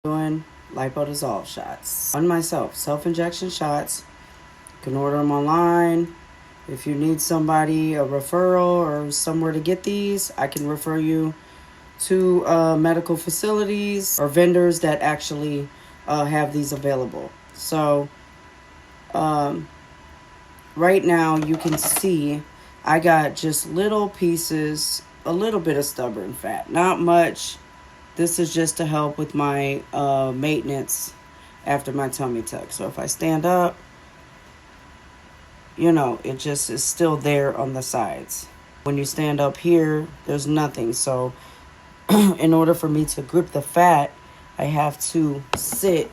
Doing Lipo Dissolve shots on myself, self-injection shots. You can order them online. If you need somebody, a referral or somewhere to get these, I can refer you to medical facilities or vendors that actually have these available. So right now you can see I got just little pieces, a little bit of stubborn fat, not much. This is just to help with my maintenance after my tummy tuck. So if I stand up, it just is still there on the sides. When you stand up here, there's nothing. So in order for me to grip the fat, I have to sit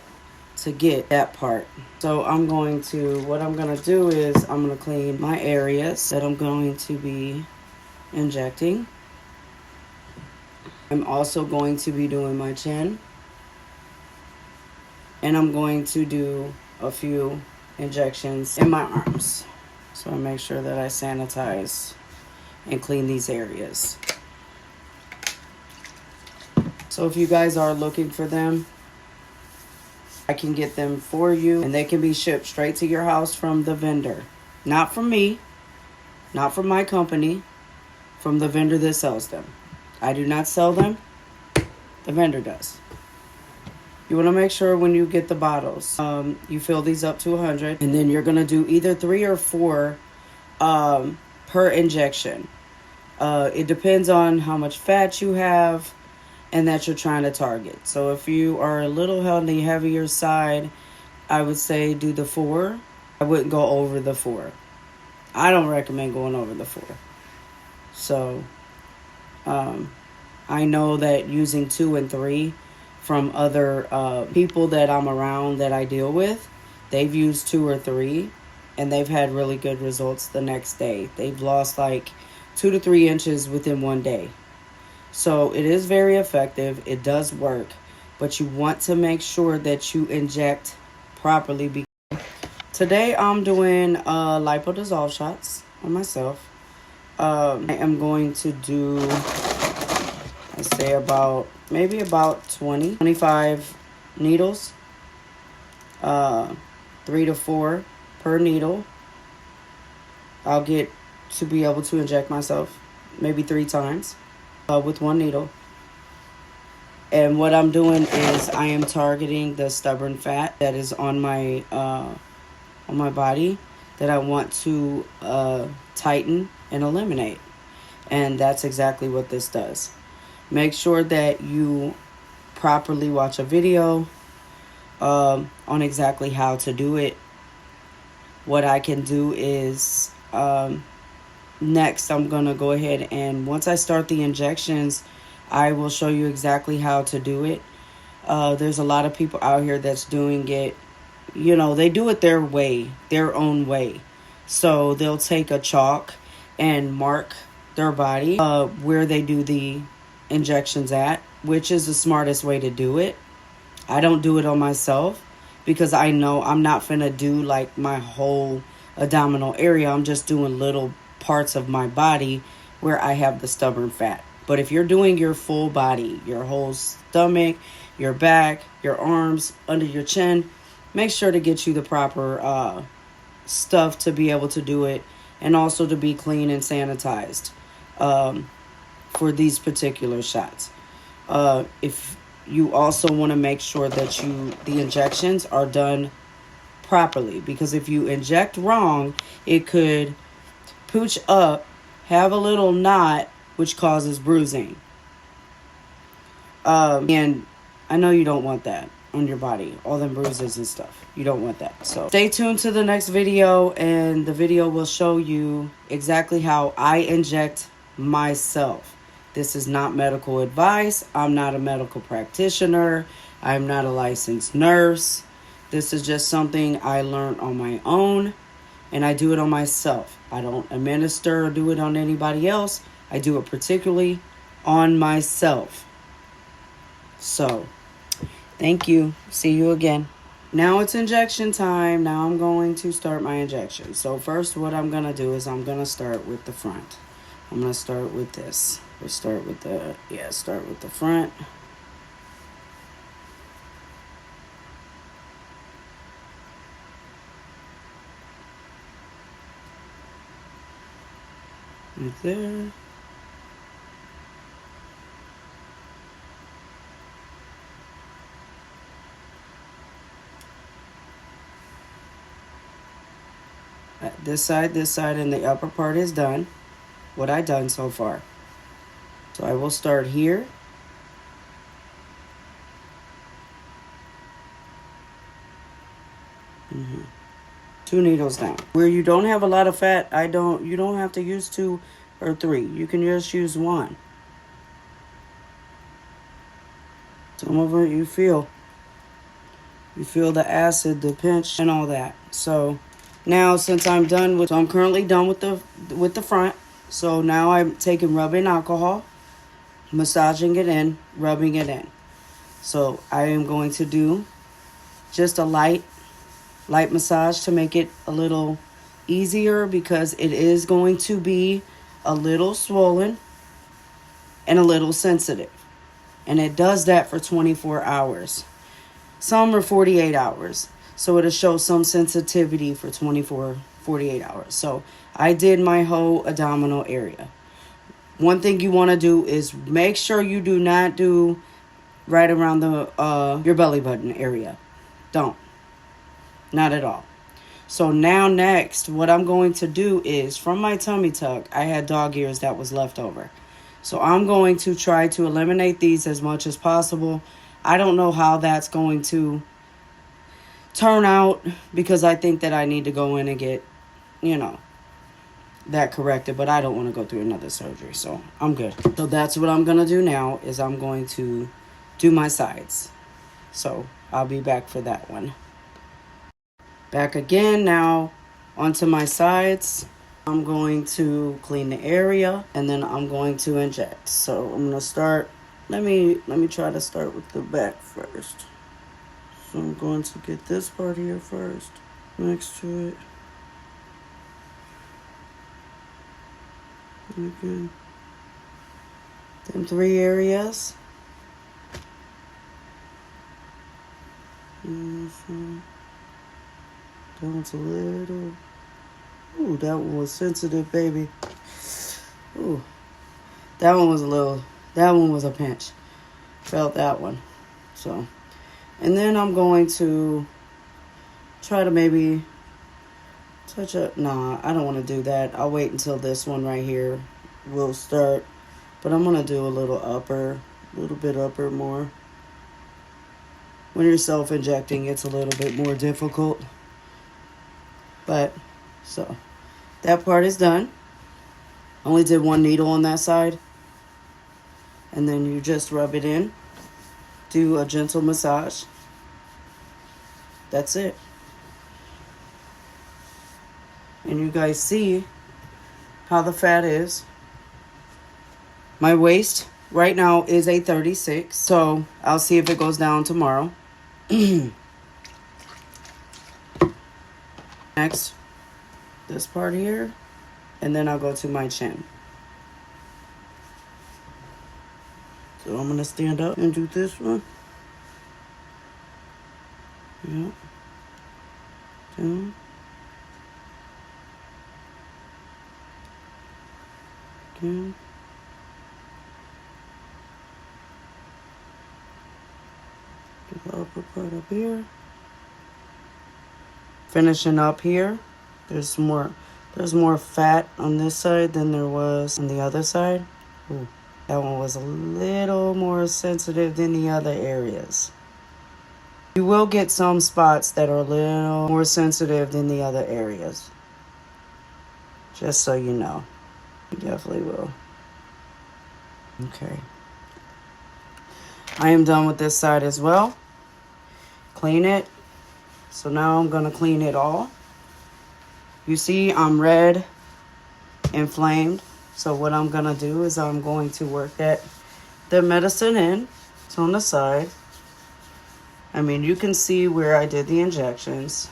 to get that part. So what I'm going to do is I'm going to clean my areas that I'm going to be injecting. I'm also going to be doing my chin. And I'm going to do a few injections in my arms. So I make sure that I sanitize and clean these areas. So if you guys are looking for them, I can get them for you. And they can be shipped straight to your house from the vendor. Not from me, not from my company, from the vendor that sells them. I do not sell them. The vendor does. You want to make sure when you get the bottles, you fill these up to 100. And then you're going to do either 3 or 4 per injection. It depends on how much fat you have and that you're trying to target. So if you are a little on the heavier side, I would say do the 4. I wouldn't go over the 4. I don't recommend going over the 4. So I know that using 2 and 3 from other people that I'm around that I deal with, they've used 2 or 3 and they've had really good results the next day. They've lost like 2 to 3 inches within one day. So it is very effective. It does work, but you want to make sure that you inject properly. Today I'm doing Lipo Dissolve shots on myself. I am going to do, I say maybe about 25 needles, 3 to 4 per needle. I'll get to be able to inject myself maybe 3 times with 1 needle. And what I'm doing is I am targeting the stubborn fat that is on my body that I want to tighten and eliminate. And that's exactly what this does. Make sure that you properly watch a video on exactly how to do it. What I can do is next I'm going to go ahead and once I start the injections, I will show you exactly how to do it. There's a lot of people out here that's doing it, they do it their way, their own way. So they'll take a chalk and mark their body where they do the injections at, which is the smartest way to do it. I don't do it on myself because I know I'm not finna do like my whole abdominal area. I'm just doing little parts of my body where I have the stubborn fat. But if you're doing your full body, your whole stomach, your back, your arms, under your chin, make sure to get you the proper stuff to be able to do it and also to be clean and sanitized for these particular shots. If you also want to make sure that the injections are done properly, because if you inject wrong, it could pooch up, have a little knot, which causes bruising. And I know you don't want that on your body, all them bruises and stuff. You don't want that. So stay tuned to the next video, and the video will show you exactly how I inject myself. This is not medical advice. I'm not a medical practitioner. I'm not a licensed nurse. This is just something I learned on my own, and I do it on myself. I don't administer or do it on anybody else. I do it particularly on myself. So, thank you. See you again. Now it's injection time. Now I'm going to start my injection. So first what I'm going to do is I'm going to start with the front. I'm going to start with this. We'll start with the front. Right there. This side, and the upper part is done. What I done so far. So I will start here. Mm-hmm. 2 needles down. Where you don't have a lot of fat, you don't have to use 2 or 3. You can just use 1. Some of it you feel the acid, the pinch, and all that. So now, since I'm currently done with the front. So now I'm taking rubbing alcohol, massaging it in, rubbing it in. So I am going to do just a light massage to make it a little easier, because it is going to be a little swollen and a little sensitive. And it does that for 24 hours. Some are 48 hours. So it'll show some sensitivity for 48 hours. So I did my whole abdominal area. One thing you want to do is make sure you do not do right around your belly button area. Don't. Not at all. So now next, what I'm going to do is, from my tummy tuck, I had dog ears that was left over. So I'm going to try to eliminate these as much as possible. I don't know how that's going to turn out, because I think that I need to go in and get, that corrected. But I don't want to go through another surgery, so I'm good. So that's what I'm going to do now, is I'm going to do my sides. So I'll be back for that one. Back again now onto my sides. I'm going to clean the area, and then I'm going to inject. So I'm going to start, let me try to start with the back first. So I'm going to get this part here first, next to it. Okay. Them 3 areas. That one's a little... Ooh, that one was sensitive, baby. Ooh. That one was a pinch. Felt that one. So, and then I'm going to try to maybe touch up. Nah, I don't want to do that. I'll wait until this one right here will start. But I'm going to do a little bit upper more. When you're self-injecting, it's a little bit more difficult. But, so, that part is done. Only did 1 needle on that side. And then you just rub it in. Do a gentle massage. That's it. And you guys see how the fat is. My waist right now is a 36. So I'll see if it goes down tomorrow. Next, this part here. And then I'll go to my chin. So I'm going to stand up and do this one. Yeah. Down. Again. Do the upper part up here. Finishing up here. There's more fat on this side than there was on the other side. Ooh, that one was a little more sensitive than the other areas. You will get some spots that are a little more sensitive than the other areas. Just so you know. You definitely will. Okay. I am done with this side as well. Clean it. So now I'm going to clean it all. You see I'm red, inflamed. So what I'm going to do is I'm going to work the medicine in. It's on the side. I mean, you can see where I did the injections.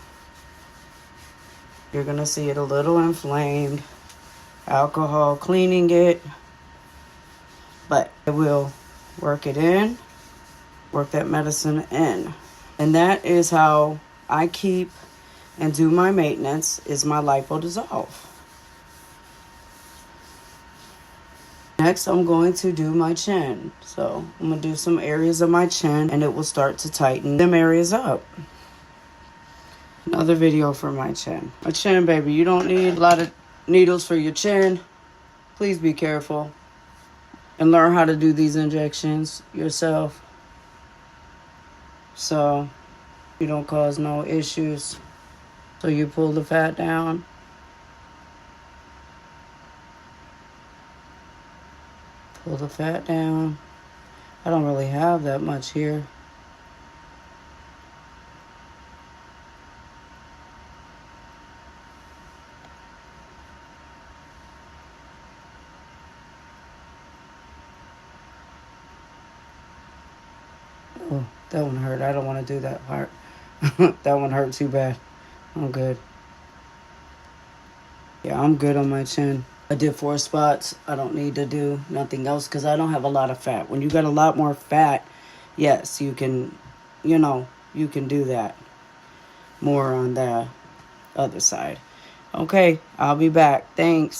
You're going to see it a little inflamed. Alcohol cleaning it. But I will work it in. Work that medicine in. And that is how I keep and do my maintenance, is my Lipo Dissolve. Next, I'm going to do my chin. So I'm going to do some areas of my chin, and it will start to tighten them areas up. Another video for my chin. My chin, baby, you don't need a lot of needles for your chin. Please be careful and learn how to do these injections yourself, so you don't cause no issues. So you pull the fat down. Pull the fat down. I don't really have that much here. Oh, that one hurt. I don't want to do that part. That one hurt too bad. I'm good. Yeah, I'm good on my chin. I did 4 spots. I don't need to do nothing else because I don't have a lot of fat. When you got a lot more fat, yes, you can, you can do that more on the other side. Okay, I'll be back. Thanks.